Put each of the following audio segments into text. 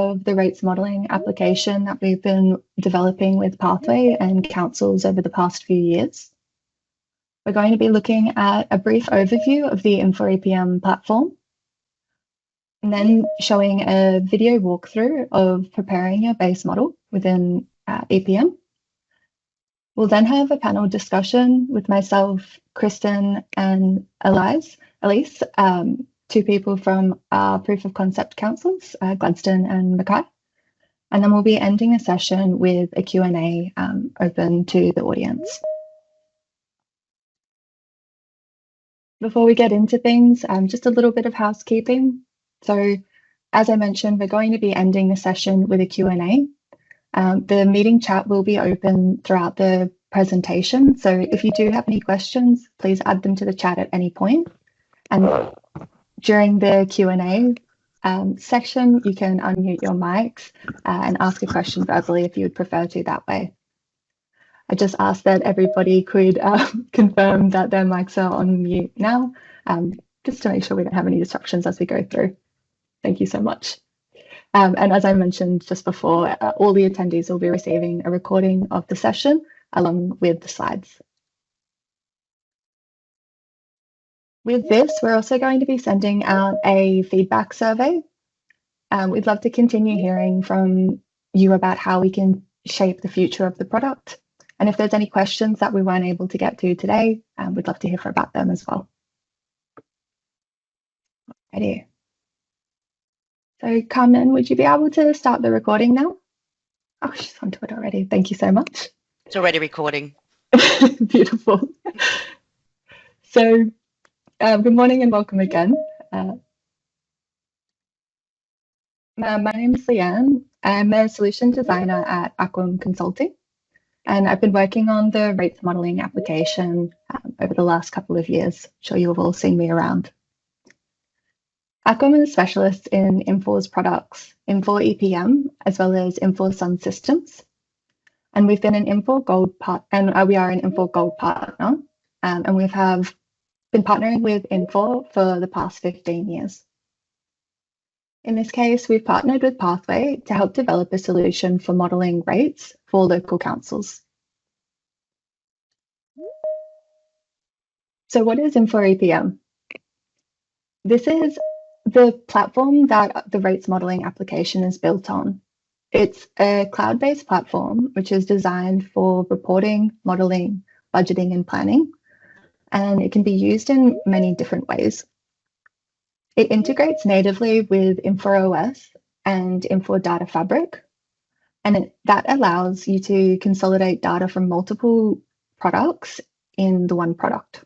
of the rates modelling application that we've been developing with Pathway and councils over the past few years. We're going to be looking at a brief overview of the Infor EPM platform, and then showing a video walkthrough of preparing your base model within EPM. We'll then have a panel discussion with myself, Kristen, and Elise, two people from our proof of concept councils, Gladstone and Mackay. And then we'll be ending the session with a Q&A open to the audience. Before we get into things, just a little bit of housekeeping. So as I mentioned, we're going to be ending the session with a Q&A. The meeting chat will be open throughout the presentation. So if you do have any questions, please add them to the chat at any point. And during the Q&A section, you can unmute your mics and ask a question verbally if you would prefer to that way. I just ask that everybody could confirm that their mics are on mute now, just to make sure we don't have any disruptions as we go through. Thank you so much. And as I mentioned just before, all the attendees will be receiving a recording of the session along with the slides. With this, we're also going to be sending out a feedback survey. We'd love to continue hearing from you about how we can shape the future of the product. And if there's any questions that we weren't able to get to today, we'd love to hear about them as well. Ready. So Carmen, would you be able to start the recording now? Oh, she's onto it already. Thank you so much. It's already recording. Beautiful. So good morning and welcome again. My name is Leanne. I'm a solution designer at AcQuum Consulting, and I've been working on the rates modelling application over the last couple of years. I'm sure you've all seen me around. AcQuum is a specialist in Infor's products, Infor EPM, as well as Infor Sun Systems. And we've been an Infor Gold we are an Infor Gold partner, and we have been partnering with Infor for the past 15 years. In this case, we've partnered with Pathway to help develop a solution for modelling rates for local councils. So what is Infor EPM? This is the platform that the rates modelling application is built on. It's a cloud-based platform which is designed for reporting, modelling, budgeting and planning, and it can be used in many different ways. It integrates natively with Infor OS and Infor Data Fabric, and that allows you to consolidate data from multiple products in the one product.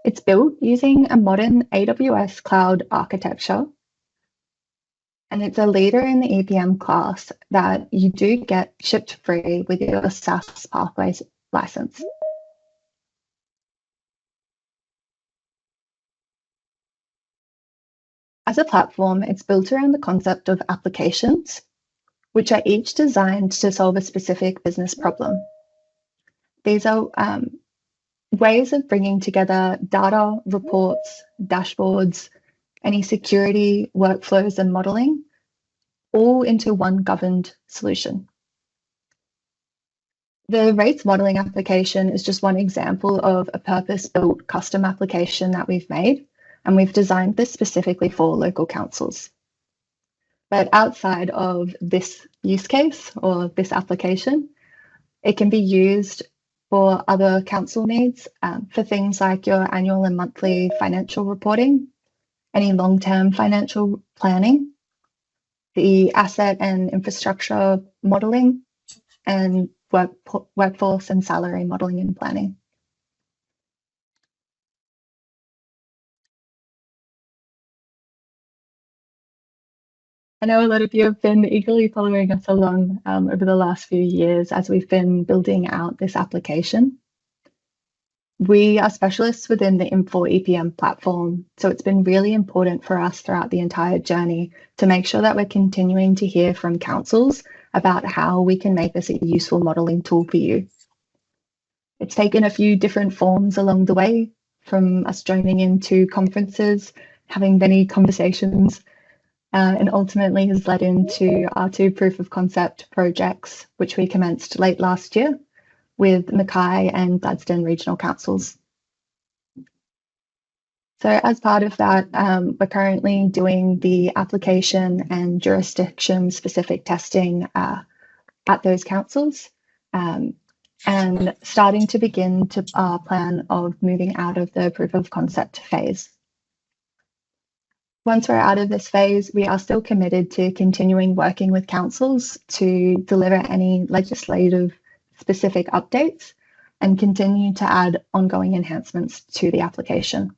It's built using a modern AWS cloud architecture, and it's a leader in the EPM class that you do get shipped free with your SaaS Pathways license. As a platform, it's built around the concept of applications, which are each designed to solve a specific business problem. These are ways of bringing together data, reports, dashboards, any security, workflows and modeling, all into one governed solution. The rates modeling application is just one example of a purpose-built custom application that we've made, and we've designed this specifically for local councils. But outside of this use case or this application, it can be used for other council needs, for things like your annual and monthly financial reporting, any long-term financial planning, the asset and infrastructure modelling, and workforce and salary modelling and planning. I know a lot of you have been eagerly following us along over the last few years as we've been building out this application. We are specialists within the Infor EPM platform, so it's been really important for us throughout the entire journey to make sure that we're continuing to hear from councils about how we can make this a useful modelling tool for you. It's taken a few different forms along the way, from us joining into conferences, having many conversations, and ultimately has led into our 2 proof of concept projects, which we commenced late last year with Mackay and Gladstone Regional Councils. So as part of that, we're currently doing the application and jurisdiction specific testing at those councils, and starting to begin to our plan of moving out of the proof of concept phase. Once we're out of this phase, we are still committed to continuing working with councils to deliver any legislative specific updates and continue to add ongoing enhancements to the application.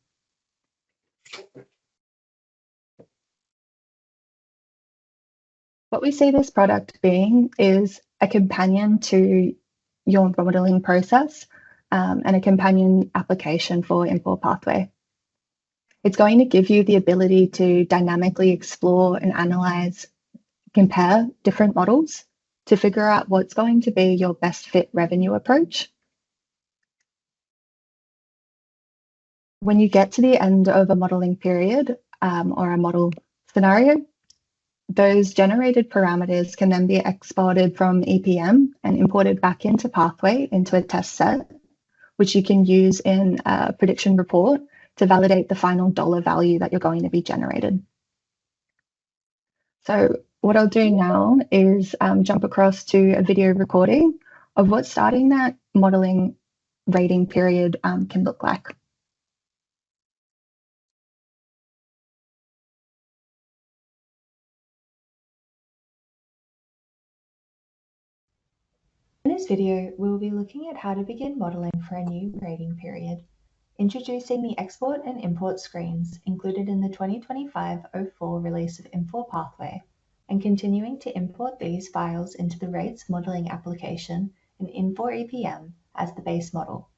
What we see this product being is a companion to your modelling process and a companion application for Infor Pathway. It's going to give you the ability to dynamically explore and analyse, compare different models to figure out what's going to be your best fit revenue approach. When you get to the end of a modelling period or a model scenario, those generated parameters can then be exported from EPM and imported back into Pathway into a test set, which you can use in a prediction report to validate the final dollar value that you're going to be generated. So what I'll do now is jump across to a video recording of what starting that modelling rating period can look like. In this video, we will be looking at how to begin modelling for a new rating period, introducing the export and import screens included in the 2025-04 release of Infor Pathway, and continuing to import these files into the rates modelling application in Infor EPM as the base model.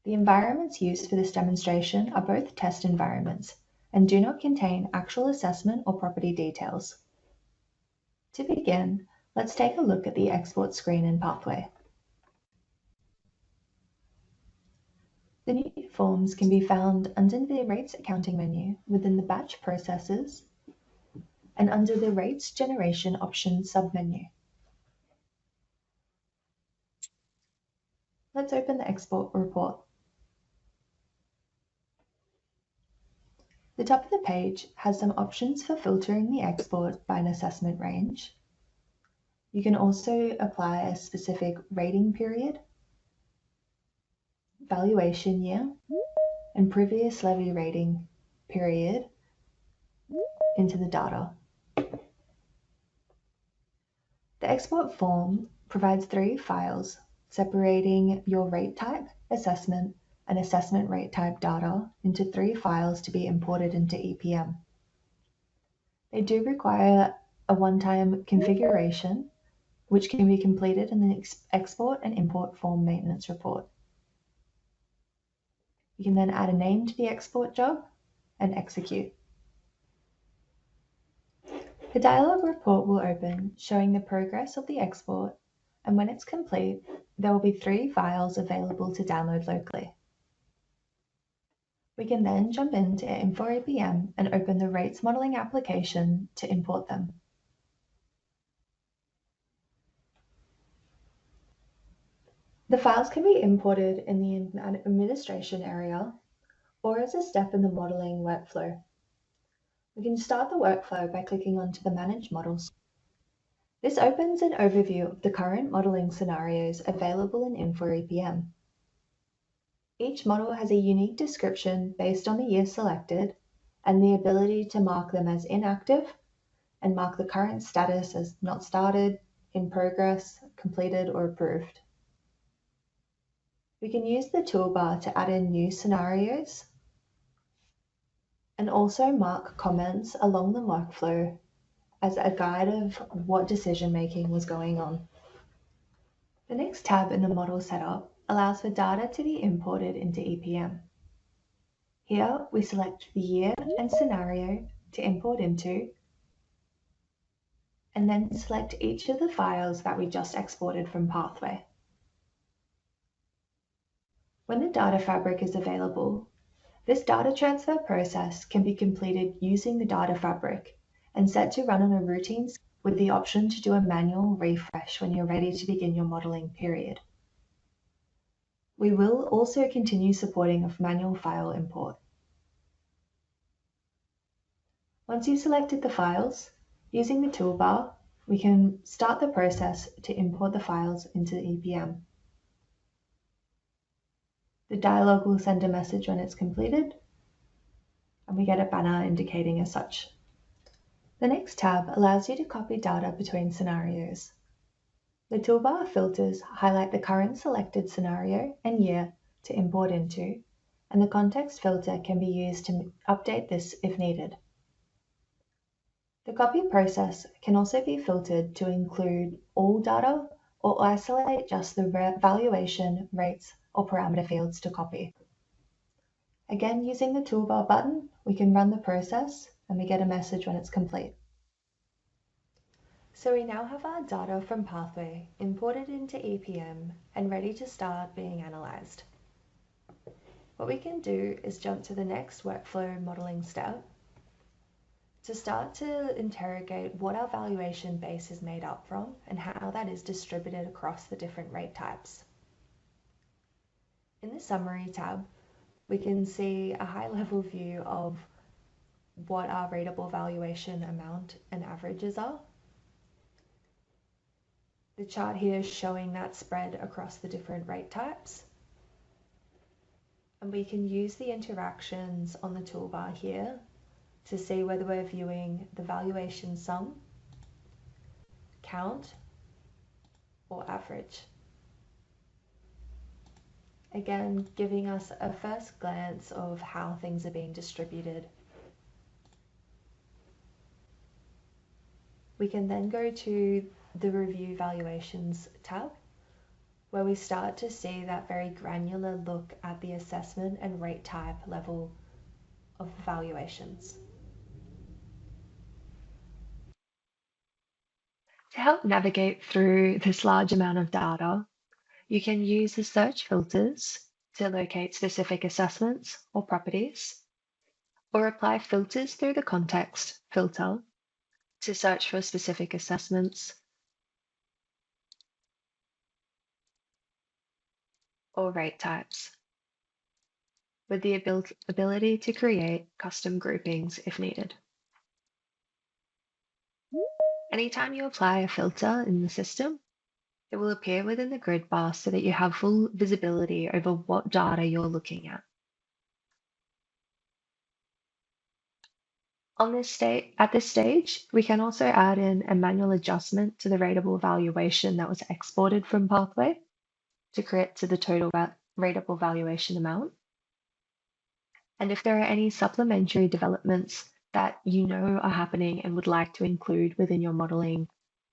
The environments used for this demonstration are both test environments and do not contain actual assessment or property details. To begin, let's take a look at the export screen in Pathway. The new forms can be found under the Rates Accounting menu within the Batch Processes and under the Rates Generation Options submenu. Let's open the export report. The top of the page has some options for filtering the export by an assessment range. You can also apply a specific rating period, valuation year, and previous levy rating period into the data. The export form provides 3 files separating your rate type, assessment, and assessment rate type data into 3 files to be imported into EPM. They do require a one-time configuration, which can be completed in the export and import form maintenance report. You can then add a name to the export job and execute. A dialog report will open showing the progress of the export, and when it's complete, there will be 3 files available to download locally. We can then jump into Infor EPM and open the rates modelling application to import them. The files can be imported in the administration area or as a step in the modelling workflow. We can start the workflow by clicking onto the Manage Models. This opens an overview of the current modelling scenarios available in Infor EPM. Each model has a unique description based on the year selected and the ability to mark them as inactive and mark the current status as not started, in progress, completed, or approved. We can use the toolbar to add in new scenarios and also mark comments along the workflow as a guide of what decision making was going on. The next tab in the model setup allows for data to be imported into EPM. Here we select the year and scenario to import into, and then select each of the files that we just exported from Pathway. When the data fabric is available, This data transfer process can be completed using the data fabric and set to run on a routine with the option to do a manual refresh when you're ready to begin your modeling period. We will also continue supporting of manual file import. Once you've selected the files, using the toolbar, we can start the process to import the files into the EPM. The dialog will send a message when it's completed, and we get a banner indicating as such. The next tab allows you to copy data between scenarios. The toolbar filters highlight the current selected scenario and year to import into, and the context filter can be used to update this if needed. The copy process can also be filtered to include all data or isolate just the valuation, rates, or parameter fields to copy. Again, using the toolbar button, we can run the process and we get a message when it's complete. So we now have our data from Pathway imported into EPM and ready to start being analysed. What we can do is jump to the next workflow modelling step to start to interrogate what our valuation base is made up from and how that is distributed across the different rate types. In the Summary tab, we can see a high-level view of what our rateable valuation amount and averages are. The chart here is showing that spread across the different rate types. And we can use the interactions on the toolbar here to see whether we're viewing the valuation sum, count, or average. Again, giving us a first glance of how things are being distributed. We can then go to the Review Valuations tab, where we start to see that very granular look at the assessment and rate type level of valuations. To help navigate through this large amount of data, you can use the search filters to locate specific assessments or properties, or apply filters through the context filter to search for specific assessments or rate types, with the ability to create custom groupings if needed. Anytime you apply a filter in the system, it will appear within the grid bar so that you have full visibility over what data you're looking at. At this stage, we can also add in a manual adjustment to the rateable valuation that was exported from Pathway to create to the total rateable valuation amount. And if there are any supplementary developments that you know are happening and would like to include within your modeling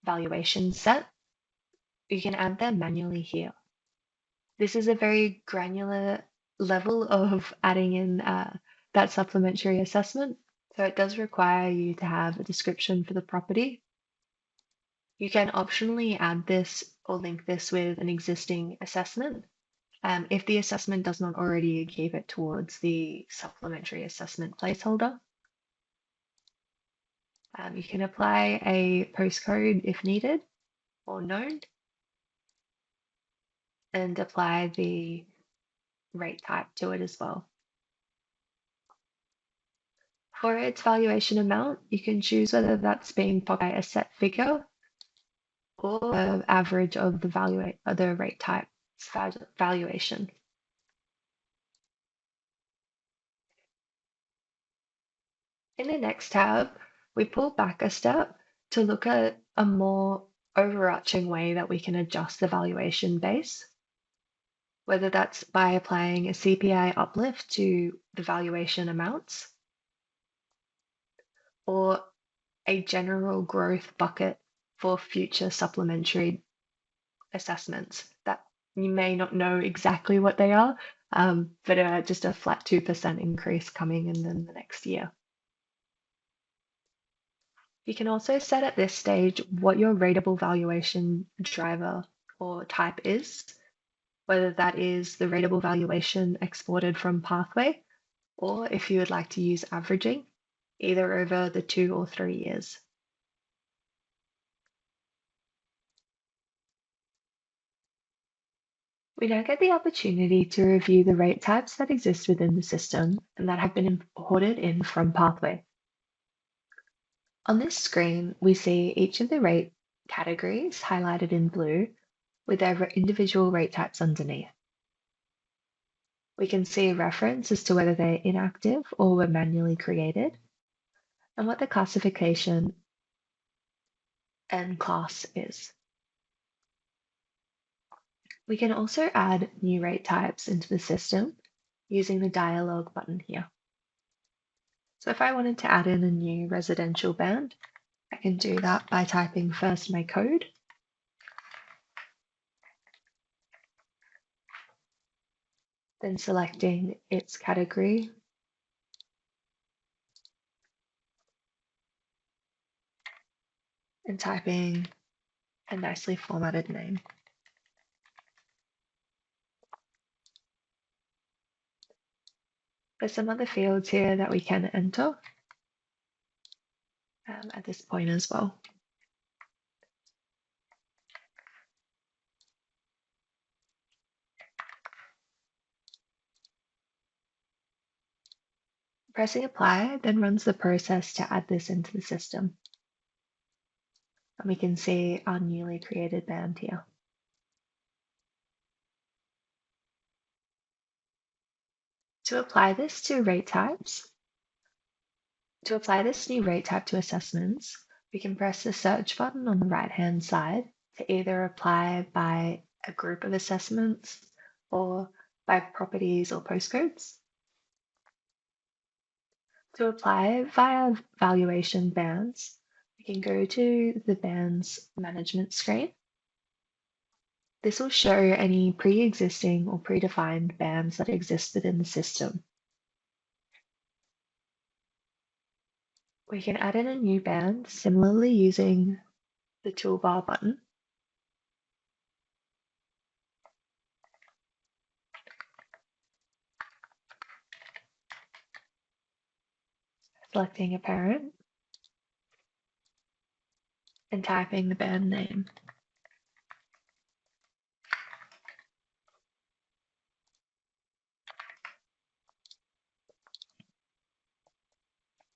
valuation set, you can add them manually here. This is a very granular level of adding in that supplementary assessment. So it does require you to have a description for the property. You can optionally add this or link this with an existing assessment if the assessment does not already keep it towards the supplementary assessment placeholder. You can apply a postcode if needed or known, and apply the rate type to it as well. For its valuation amount, you can choose whether that's being popped by a set figure or an average of the rate type valuation. In the next tab, we pull back a step to look at a more overarching way that we can adjust the valuation base, whether that's by applying a CPI uplift to the valuation amounts or a general growth bucket for future supplementary assessments that you may not know exactly what they are, but are just a flat 2% increase coming in the next year. You can also set at this stage what your rateable valuation driver or type is, whether that is the rateable valuation exported from Pathway or if you would like to use averaging, either over the 2 or 3 years. We now get the opportunity to review the rate types that exist within the system and that have been imported in from Pathway. On this screen, we see each of the rate categories highlighted in blue with their individual rate types underneath. We can see a reference as to whether they're inactive or were manually created, and what the classification and class is. We can also add new rate types into the system using the dialog button here. So if I wanted to add in a new residential band, I can do that by typing first my code, then selecting its category, and typing a nicely formatted name. There's some other fields here that we can enter at this point as well. Pressing apply then runs the process to add this into the system. And we can see our newly created band here. To apply this to rate types, to apply this new rate type to assessments, we can press the search button on the right-hand side to either apply by a group of assessments or by properties or postcodes. To apply via valuation bands, we can go to the bands management screen. This will show any pre-existing or predefined bands that exist within the system. We can add in a new band similarly using the toolbar button. Selecting a parent and typing the band name.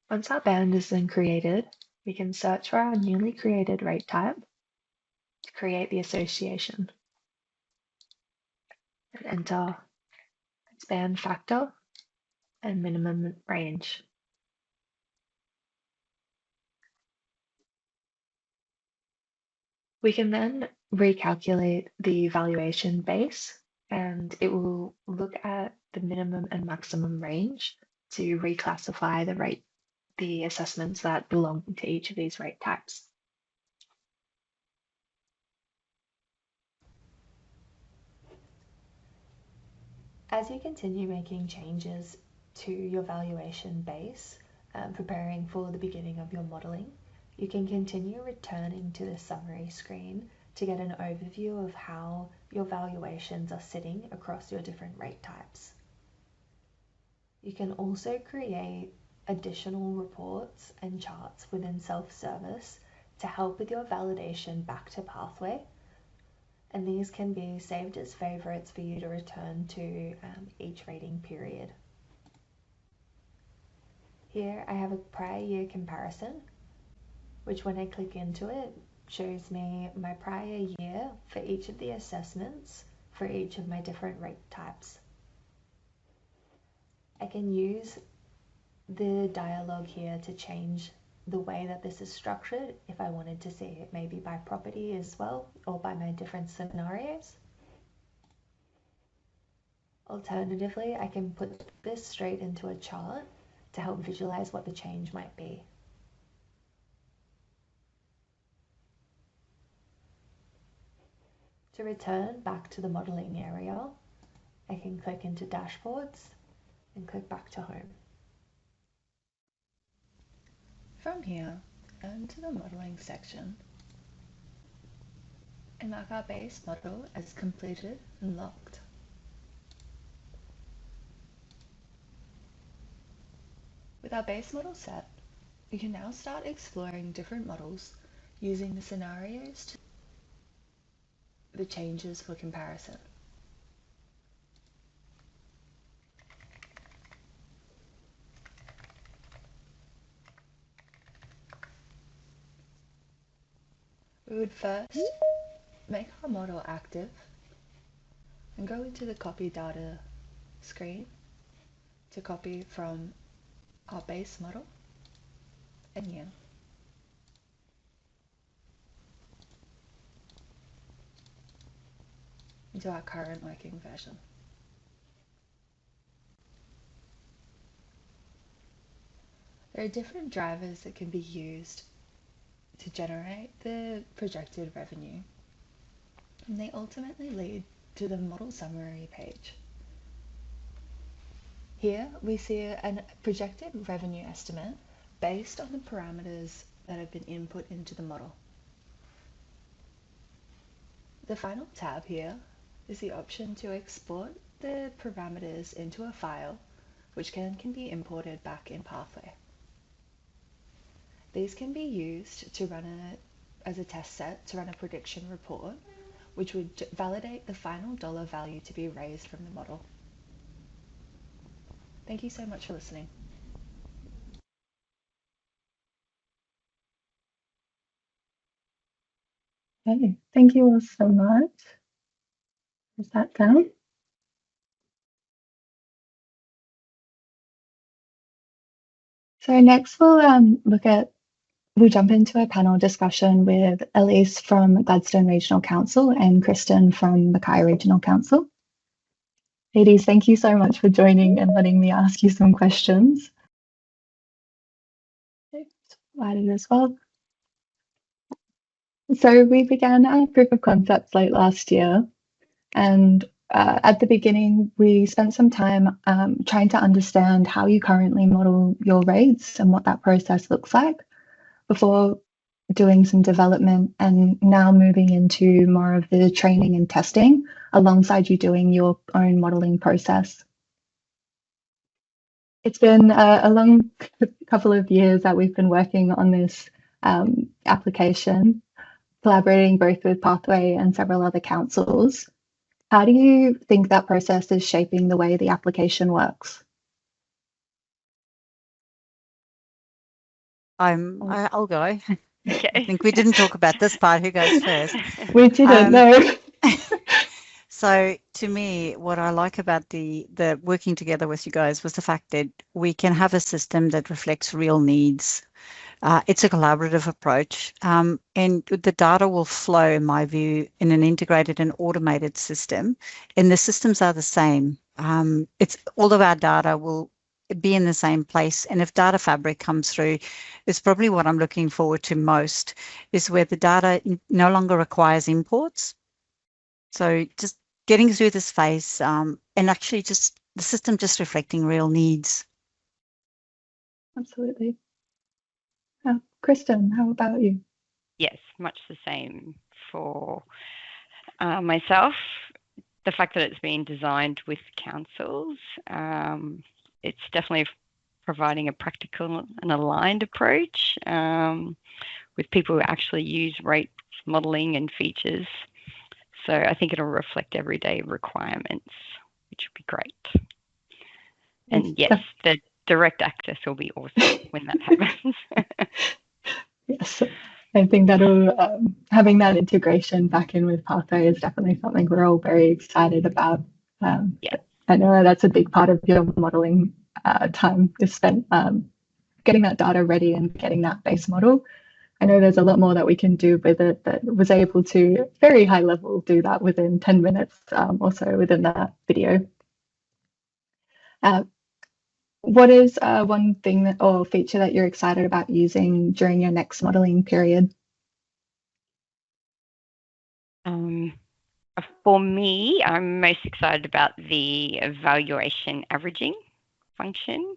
Once our band is then created, we can search for our newly created rate type to create the association and enter its band factor and minimum range. We can then recalculate the valuation base, and it will look at the minimum and maximum range to reclassify the assessments that belong to each of these rate types. As you continue making changes to your valuation base, preparing for the beginning of your modelling, you can continue returning to the summary screen to get an overview of how your valuations are sitting across your different rate types. You can also create additional reports and charts within self-service to help with your validation back to Pathway, and these can be saved as favorites for you to return to each rating period. Here I have a prior year comparison, which when I click into it, shows me my prior year for each of the assessments for each of my different rate types. I can use the dialog here to change the way that this is structured if I wanted to see it maybe by property as well or by my different scenarios. Alternatively, I can put this straight into a chart to help visualize what the change might be. To return back to the modeling area, I can click into dashboards and click back to home. From here, into the modeling section and mark our base model as completed and locked. With our base model set, we can now start exploring different models using the scenarios to the changes for comparison. We would first make our model active and go into the copy data screen to copy from our base model and year. Into our current working version. There are different drivers that can be used to generate the projected revenue, and they ultimately lead to the model summary page. Here we see a projected revenue estimate based on the parameters that have been input into the model. The final tab here is the option to export the parameters into a file, which can be imported back in Pathway. These can be used to run as a test set to run a prediction report, which would validate the final dollar value to be raised from the model. Thank you so much for listening. Okay, thank you all so much. Is that down? So next we'll jump into a panel discussion with Elise from Gladstone Regional Council and Kristen from Mackay Regional Council. Ladies, thank you so much for joining and letting me ask you some questions. Slide as well. So we began our proof of concepts late last year, and at the beginning we spent some time trying to understand how you currently model your rates and what that process looks like before doing some development and now moving into more of the training and testing alongside you doing your own modeling process. It's been a long couple of years that we've been working on this application, collaborating both with Pathway and several other councils. How do you think that process is shaping the way the application works? I'll go. Okay. I think we didn't talk about this part. Who goes first? We didn't know. So to me, what I like about the working together with you guys was the fact that we can have a system that reflects real needs. It's a collaborative approach, and the data will flow, in my view, in an integrated and automated system, and the systems are the same. It's all of our data will be in the same place, and if data fabric comes through, it's probably what I'm looking forward to most, is where the data no longer requires imports. So just getting through this phase, and actually just the system just reflecting real needs. Absolutely. Kristen, how about you? Yes, much the same for myself. The fact that it's been designed with councils, it's definitely providing a practical and aligned approach with people who actually use rate modelling and features. So I think it'll reflect everyday requirements, which would be great. And yes, the direct access will be awesome when that happens. Yes, I think that'll having that integration back in with Pathway is definitely something we're all very excited about. Yeah. I know that's a big part of your modeling time is spent getting that data ready and getting that base model. I know there's a lot more that we can do with it that was able to very high level do that within 10 minutes or so within that video. What is one thing or feature that you're excited about using during your next modeling period? For me, I'm most excited about the evaluation averaging function.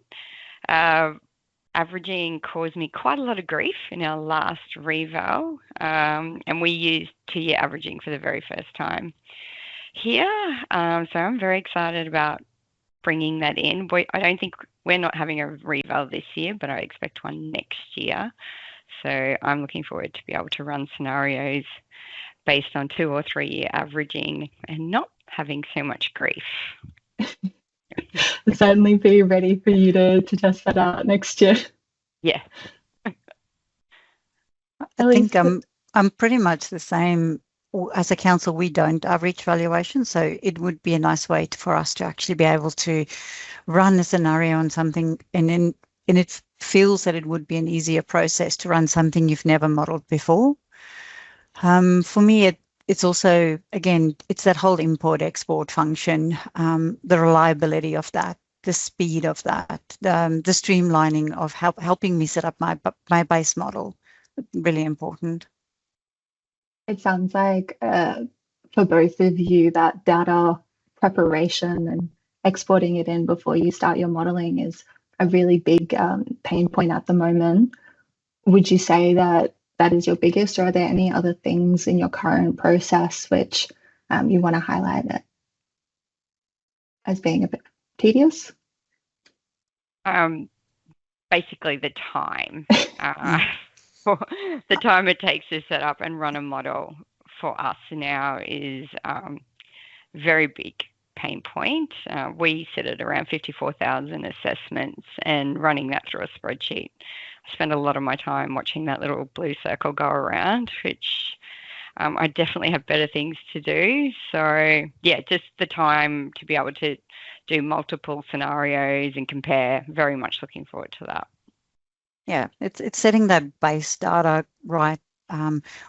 Averaging caused me quite a lot of grief in our last reval, and we used 2-year averaging for the very first time here. So I'm very excited about bringing that in. I don't think we're not having a reval this year, but I expect one next year. So I'm looking forward to be able to run scenarios based on 2 or 3 year averaging and not having so much grief. I'll certainly be ready for you to test that out next year. Yeah. I think I'm pretty much the same. As a council, we don't average valuation, so it would be a nice way for us to actually be able to run a scenario on something, and it feels that it would be an easier process to run something you've never modeled before. For me, it's also, again, it's that whole import-export function, the reliability of that, the speed of that, the streamlining of helping me set up my base model. Really important. It sounds like for both of you that data preparation and exporting it in before you start your modeling is a really big pain point at the moment. Would you say that that is your biggest, or are there any other things in your current process which you want to highlight it as being a bit tedious? Basically the time. The time it takes to set up and run a model for us now is very big pain point. We sit at around 54,000 assessments, and running that through a spreadsheet, I spend a lot of my time watching that little blue circle go around, which I definitely have better things to do. So yeah, just the time to be able to do multiple scenarios and compare, very much looking forward to that. Yeah, it's setting that base data right.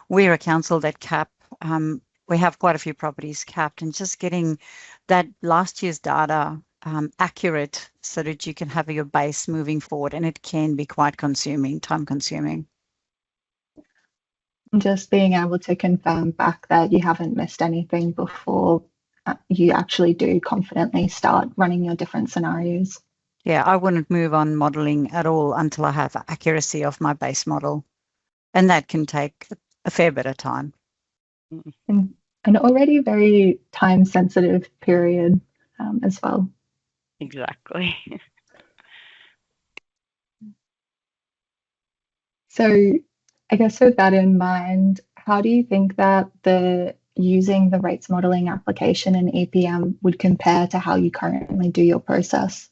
We're a council that cap. We have quite a few properties capped, and just getting that last year's data accurate so that you can have your base moving forward, and it can be quite time consuming. Just being able to confirm back that you haven't missed anything before you actually do confidently start running your different scenarios. Yeah, I wouldn't move on modeling at all until I have accuracy of my base model, and that can take a fair bit of time. And an already very time-sensitive period as well. Exactly. So I guess with that in mind, how do you think that using the rates modeling application in EPM would compare to how you currently do your process?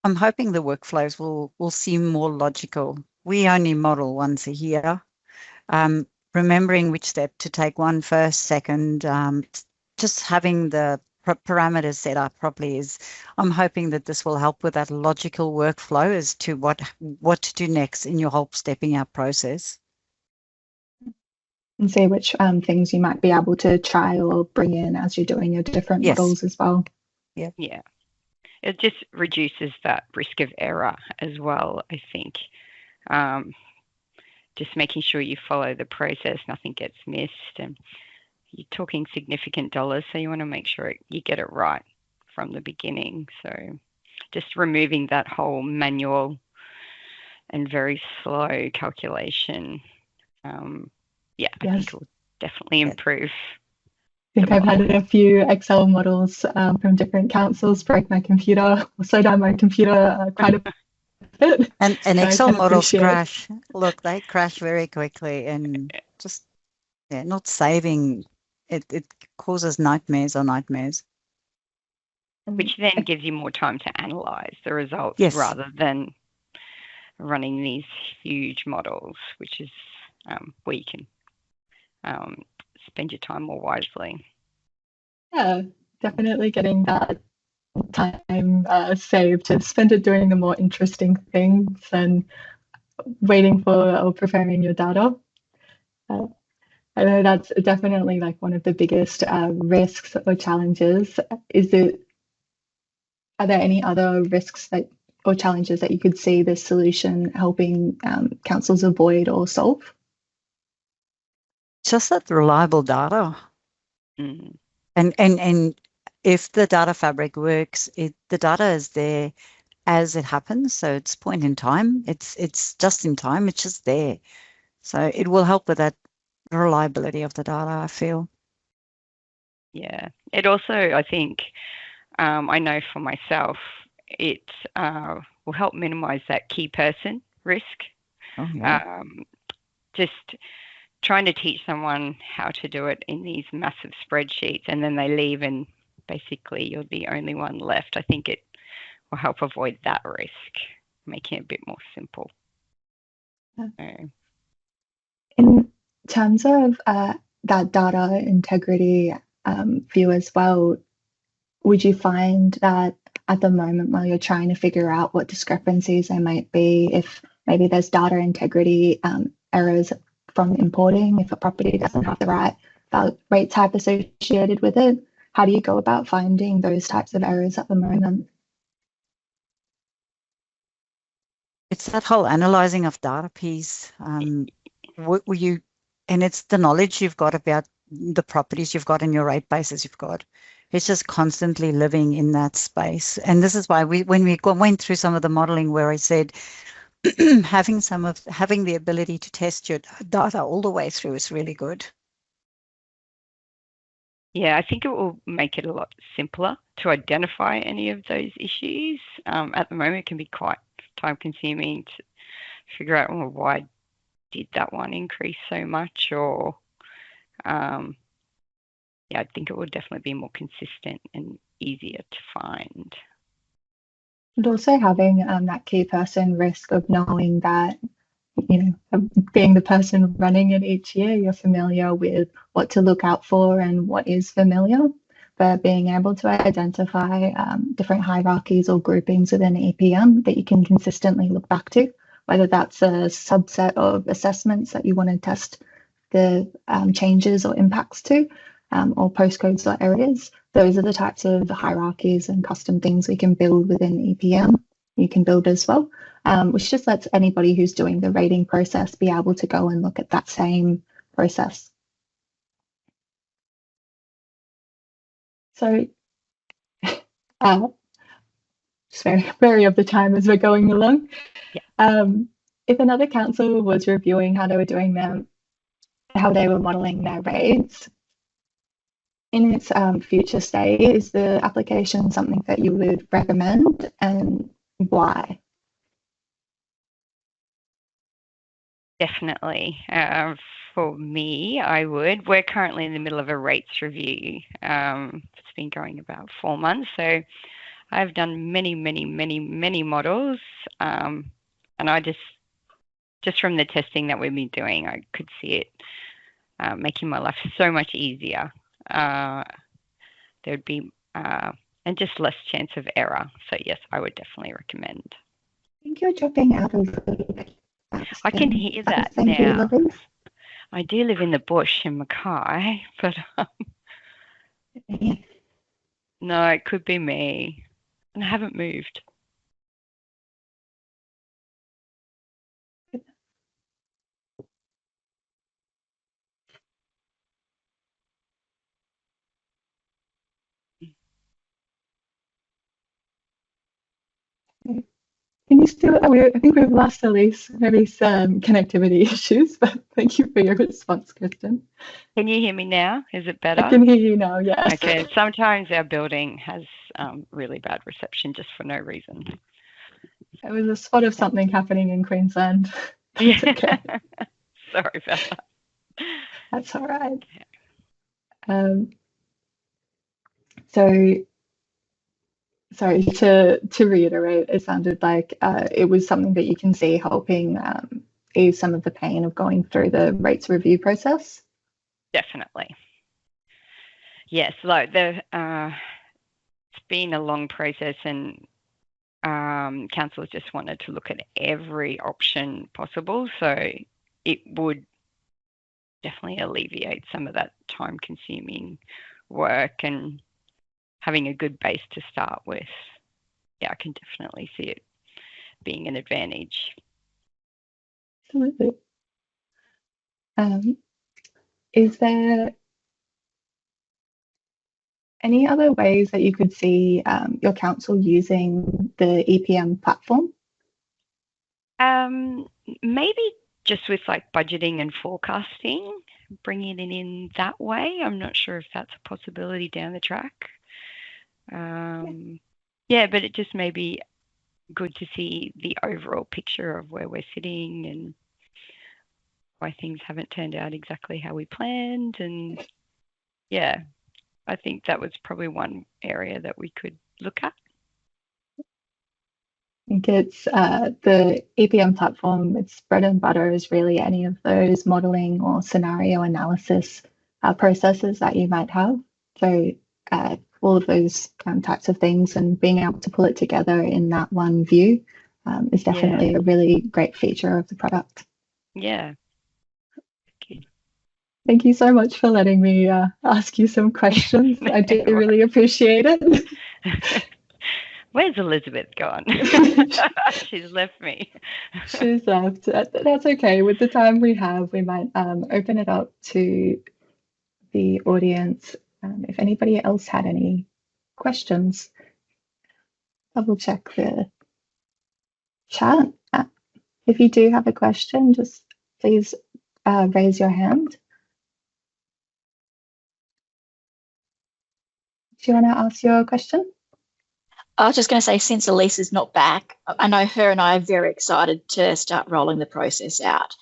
I'm hoping the workflows will seem more logical. We only model once a year. Remembering which step to take one first, second, just having the parameters set up properly I'm hoping that this will help with that logical workflow as to what to do next in your whole stepping out process. And see which things you might be able to try or bring in as you're doing your different models as well. Yeah. Yeah. It just reduces that risk of error as well, I think. Just making sure you follow the process, nothing gets missed, and you're talking significant dollars, so you want to make sure you get it right from the beginning. So just removing that whole manual and very slow calculation, I think it will definitely improve. I think I've had a few Excel models from different councils break my computer or slow down my computer quite a bit. And Excel models crash. Look, they crash very quickly, and just not saving it causes nightmares on nightmares. Which then gives you more time to analyze the results rather than running these huge models, which is where you can spend your time more wisely. Yeah, definitely getting that time saved to spend it doing the more interesting things and waiting for or preparing your data. I know that's definitely like one of the biggest risks or challenges. Are there any other risks or challenges that you could see this solution helping councils avoid or solve? Just that reliable data. Mm. And if the data fabric works, the data is there as it happens. So it's point in time. It's just in time. It's just there. So it will help with that reliability of the data, I feel. Yeah. It also, I think, I know for myself, it will help minimize that key person risk. Oh, yeah. Just trying to teach someone how to do it in these massive spreadsheets, and then they leave and basically you're the only one left. I think it will help avoid that risk, making it a bit more simple. In terms of that data integrity view as well, would you find that at the moment while you're trying to figure out what discrepancies there might be, if maybe there's data integrity errors from importing, if a property doesn't have the right rate type associated with it, how do you go about finding those types of errors at the moment? It's that whole analyzing of data piece. And it's the knowledge you've got about the properties you've got and your rate bases you've got. It's just constantly living in that space. And this is why when we went through some of the modeling where I said having the ability to test your data all the way through is really good. Yeah, I think it will make it a lot simpler to identify any of those issues. At the moment, it can be quite time-consuming to figure out, well, why did that one increase so much? Or, yeah, I think it will definitely be more consistent and easier to find. And also having that key person risk of knowing that, you know, being the person running it each year, you're familiar with what to look out for and what is familiar, but being able to identify different hierarchies or groupings within EPM that you can consistently look back to, whether that's a subset of assessments that you want to test the changes or impacts to, or postcodes or areas. Those are the types of hierarchies and custom things we can build within EPM. You can build as well, which just lets anybody who's doing the rating process be able to go and look at that same process. So just very of the time as we're going along. Yeah. If another council was reviewing how they were doing how they were modelling their rates, in its future state, is the application something that you would recommend, and why? Definitely. For me, I would. We're currently in the middle of a rates review. It's been going about 4 months. So I've done many models. And I just from the testing that we've been doing, I could see it making my life so much easier. There'd be, and just less chance of error. So yes, I would definitely recommend. I think you're dropping out of the... I can hear that now. I do live in the bush in Mackay, but no, it could be me. And I haven't moved. Can you still, I think we've lost Elise, maybe some connectivity issues, but thank you for your response, Kristen. Can you hear me now? Is it better? I can hear you now, yes. Okay, sometimes our building has really bad reception just for no reason. It was a spot of something happening in Queensland. Yeah. Okay. Sorry about that. That's all right. Yeah. So, sorry, to reiterate, it sounded like it was something that you can see helping ease some of the pain of going through the rates review process. Definitely. Yes, like it's been a long process, and councils just wanted to look at every option possible. So it would definitely alleviate some of that time-consuming work and having a good base to start with. Yeah, I can definitely see it being an advantage. Absolutely. Is there any other ways that you could see your council using the EPM platform? Maybe just with like budgeting and forecasting, bringing it in that way. I'm not sure if that's a possibility down the track. Yeah, but it just may be good to see the overall picture of where we're sitting and why things haven't turned out exactly how we planned. And yeah, I think that was probably one area that we could look at. I think it's the EPM platform, its bread and butter is really any of those modeling or scenario analysis processes that you might have. So all of those types of things and being able to pull it together in that one view is definitely a really great feature of the product. Yeah. Okay. Thank you so much for letting me ask you some questions. I do really appreciate it. Where's Elizabeth gone? She's left me. She's left. That's okay. With the time we have, we might open it up to the audience. If anybody else had any questions, double check the chat. If you do have a question, just please raise your hand. Do you want to ask your question? I was just going to say, since Elise is not back, I know her and I are very excited to start rolling the process out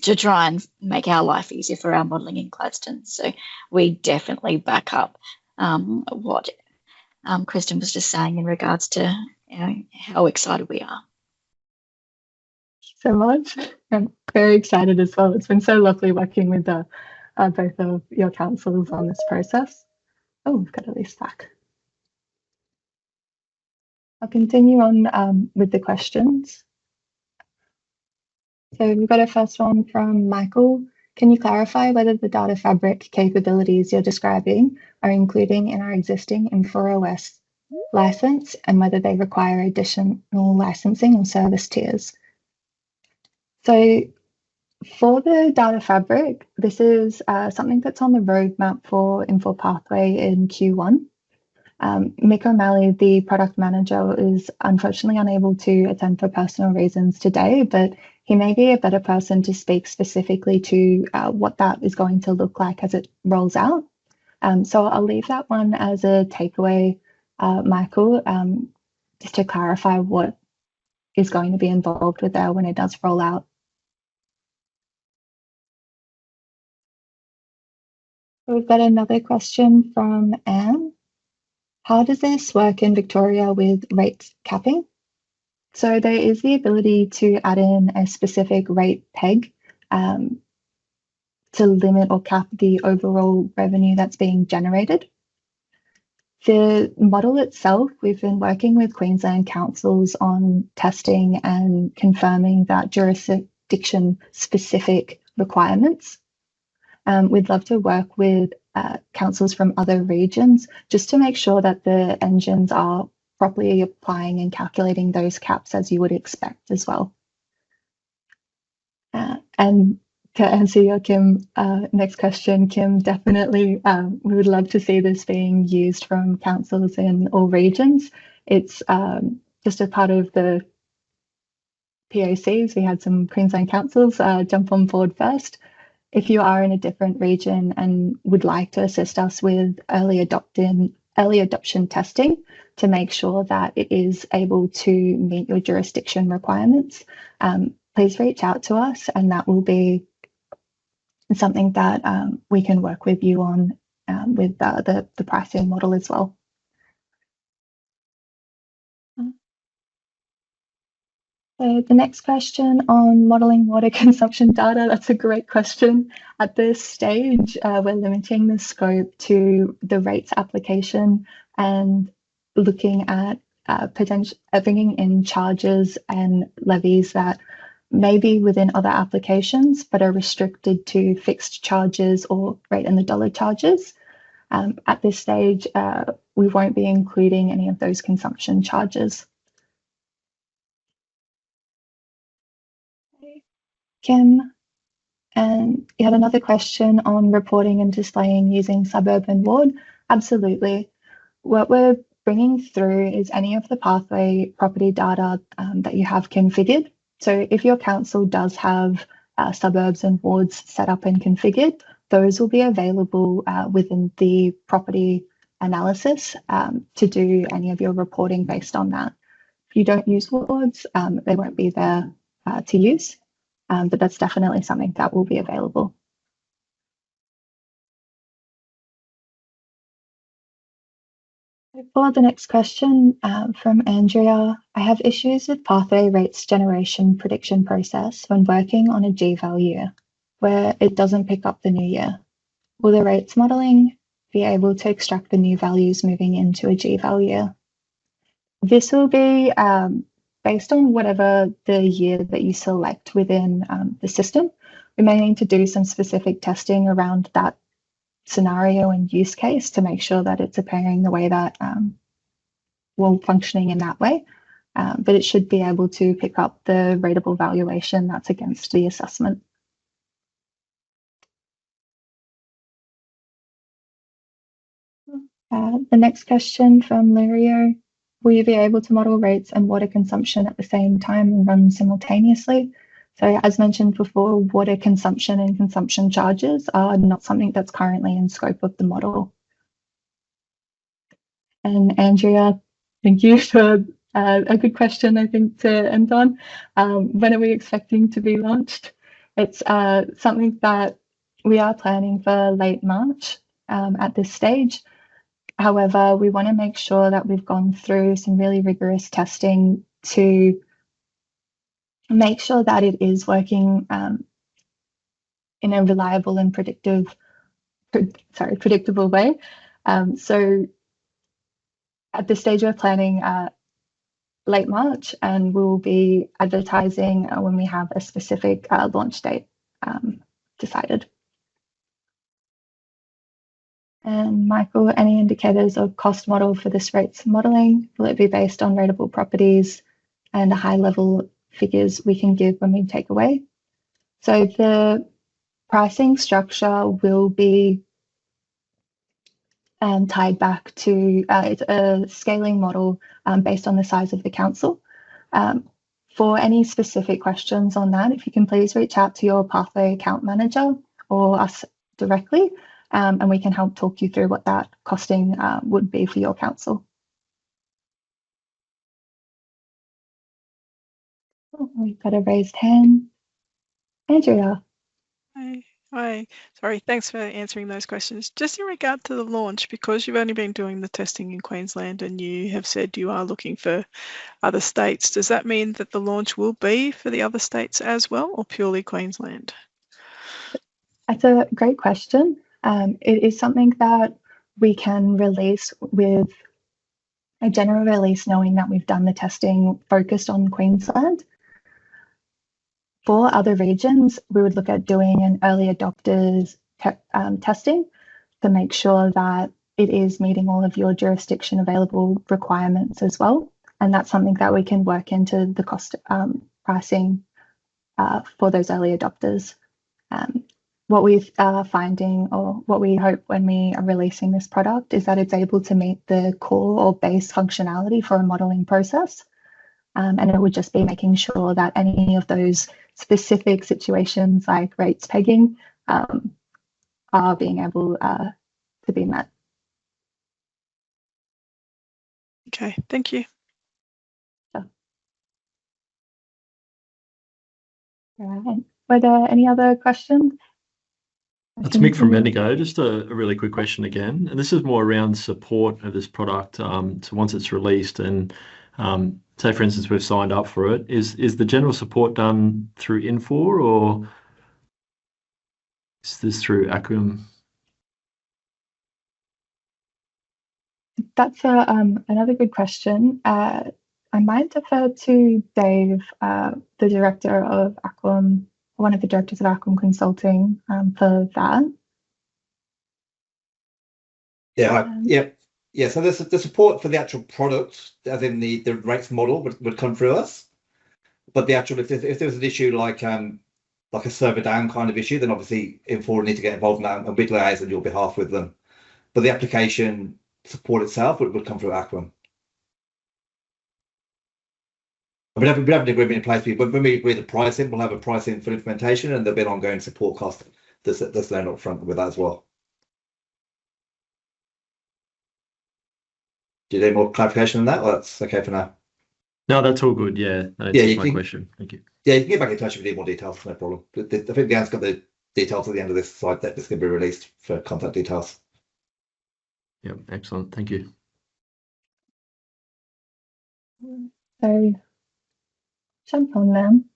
to try and make our life easier for our modelling in Gladstone. So we definitely back up what Kristen was just saying in regards to how excited we are. So much. I'm very excited as well. It's been so lovely working with both of your councils on this process. Oh, we've got Elise back. I'll continue on with the questions. So we've got a first one from Michael. Can you clarify whether the data fabric capabilities you're describing are including in our existing Infor OS license and whether they require additional licensing or service tiers? So for the data fabric, this is something that's on the roadmap for Infor Pathway in Q1. Mick O'Malley, the product manager, is unfortunately unable to attend for personal reasons today, but he may be a better person to speak specifically to what that is going to look like as it rolls out. So I'll leave that one as a takeaway, Michael, just to clarify what is going to be involved with that when it does roll out. We've got another question from Anne. How does this work in Victoria with rate capping? So there is the ability to add in a specific rate peg to limit or cap the overall revenue that's being generated. The model itself, we've been working with Queensland councils on testing and confirming that jurisdiction-specific requirements. We'd love to work with councils from other regions just to make sure that the engines are properly applying and calculating those caps as you would expect as well. And to answer your Kim next question, Kim, definitely we would love to see this being used from councils in all regions. It's just a part of the POCs. We had some Queensland councils jump on board first. If you are in a different region and would like to assist us with early adoption testing to make sure that it is able to meet your jurisdiction requirements, please reach out to us, and that will be something that we can work with you on with the pricing model as well. So the next question on modelling water consumption data, that's a great question. At this stage, we're limiting the scope to the rates application and looking at bringing in charges and levies that may be within other applications, but are restricted to fixed charges or rate in the dollar charges. At this stage, we won't be including any of those consumption charges. Kim, and you had another question on reporting and displaying using suburban ward. Absolutely. What we're bringing through is any of the pathway property data that you have configured. So if your council does have suburbs and wards set up and configured, those will be available within the property analysis to do any of your reporting based on that. If you don't use warlords, they won't be there to use, but that's definitely something that will be available. For the next question from Andrea, I have issues with Pathway rates generation prediction process when working on a G-value where it doesn't pick up the new year. Will the rates modeling be able to extract the new values moving into a G-value? This will be based on whatever the year that you select within the system. We may need to do some specific testing around that scenario and use case to make sure that it's appearing the way that functioning in that way, but it should be able to pick up the rateable valuation that's against the assessment. The next question from Lirio, will you be able to model rates and water consumption at the same time and run simultaneously? So as mentioned before, water consumption and consumption charges are not something that's currently in scope of the model. And Andrea, thank you for a good question, I think, to end on. When are we expecting to be launched? It's something that we are planning for late March at this stage. However, we want to make sure that we've gone through some really rigorous testing to make sure that it is working in a reliable and predictable way. So at this stage, we're planning late March, and we'll be advertising when we have a specific launch date decided. And Michael, any indicators of cost model for this rates modeling? Will it be based on rateable properties and a high level figures we can give when we take away? So the pricing structure will be tied back to it's a scaling model based on the size of the council. For any specific questions on that, if you can please reach out to your Pathway account manager or us directly, and we can help talk you through what that costing would be for your council. Oh, we've got a raised hand. Andrea. Hi. Sorry, thanks for answering those questions. Just in regard to the launch, because you've only been doing the testing in Queensland and you have said you are looking for other states, does that mean that the launch will be for the other states as well, or purely Queensland? That's a great question. It is something that we can release with a general release, knowing that we've done the testing focused on Queensland. For other regions, we would look at doing an early adopters testing to make sure that it is meeting all of your jurisdiction available requirements as well. And that's something that we can work into the cost pricing for those early adopters. What we are finding, or what we hope when we are releasing this product, is that it's able to meet the core or base functionality for a modelling process. And it would just be making sure that any of those specific situations like rates pegging are being able to be met. Okay, thank you. Sure. All right. Were there any other questions? That's Mick from Bendigo. Just a really quick question again, and this is more around support of this product. So once it's released and say, for instance, we've signed up for it, is the general support done through Infor, or is this through AcQuum? That's another good question. I might defer to Dave, the director of AcQuum, one of the directors of AcQuum Consulting, for that. Yeah. So the support for the actual product, as in the rates model, would come through us. But the actual, if there's an issue like a server down kind of issue, then obviously Infor will need to get involved in that, and we'd liaise on your behalf with them. But the application support itself would come through AcQuum. We'd have an agreement in place. When we agree the pricing, we'll have a pricing for implementation, and there'll be an ongoing support cost that's then up front with that as well. Do you need more clarification on that, or that's okay for now? No, that's all good. Yeah, that Yeah, answers you my can- question. Thank you. Yeah, you can get back in touch if you need more details, no problem. I think Leanne's got the details at the end of this slide deck that's going to be released for contact details. Yeah, excellent. Thank you. So jump on them.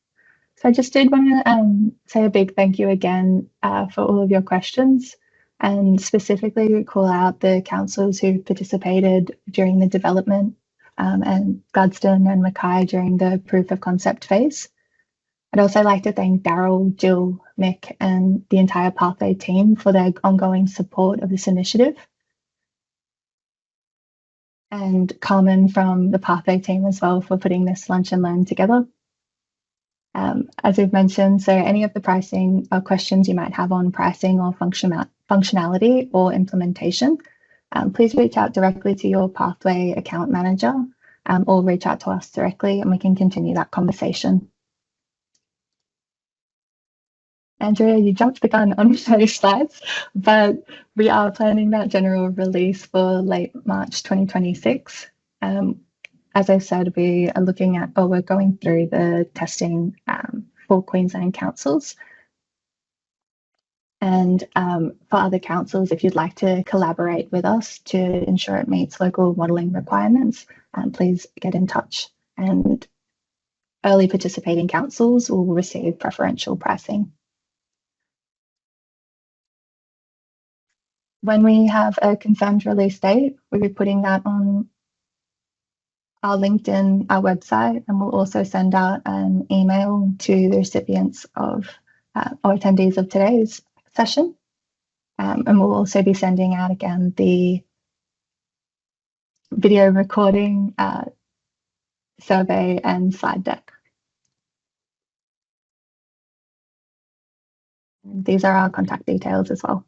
So I just did want to say a big thank you again for all of your questions, and specifically call out the councils who participated during the development, and Gladstone and Mackay during the proof of concept phase. I'd also like to thank Daryl, Jill, Mick, and the entire Pathway team for their ongoing support of this initiative. And Carmen from the Pathway team as well for putting this lunch and learn together. As we've mentioned, so any of the pricing or questions you might have on pricing or functionality or implementation, please reach out directly to your Pathway account manager, or reach out to us directly and we can continue that conversation. Andrea, you jumped the gun on those slides, but we are planning that general release for late March 2026. As I said, we are looking at, or we're going through the testing for Queensland councils. And for other councils, if you'd like to collaborate with us to ensure it meets local modelling requirements, please get in touch. And early participating councils will receive preferential pricing. When we have a confirmed release date, we'll be putting that on our LinkedIn, our website, and we'll also send out an email to the recipients of or attendees of today's session. And we'll also be sending out again the video recording, survey and slide deck. These are our contact details as well.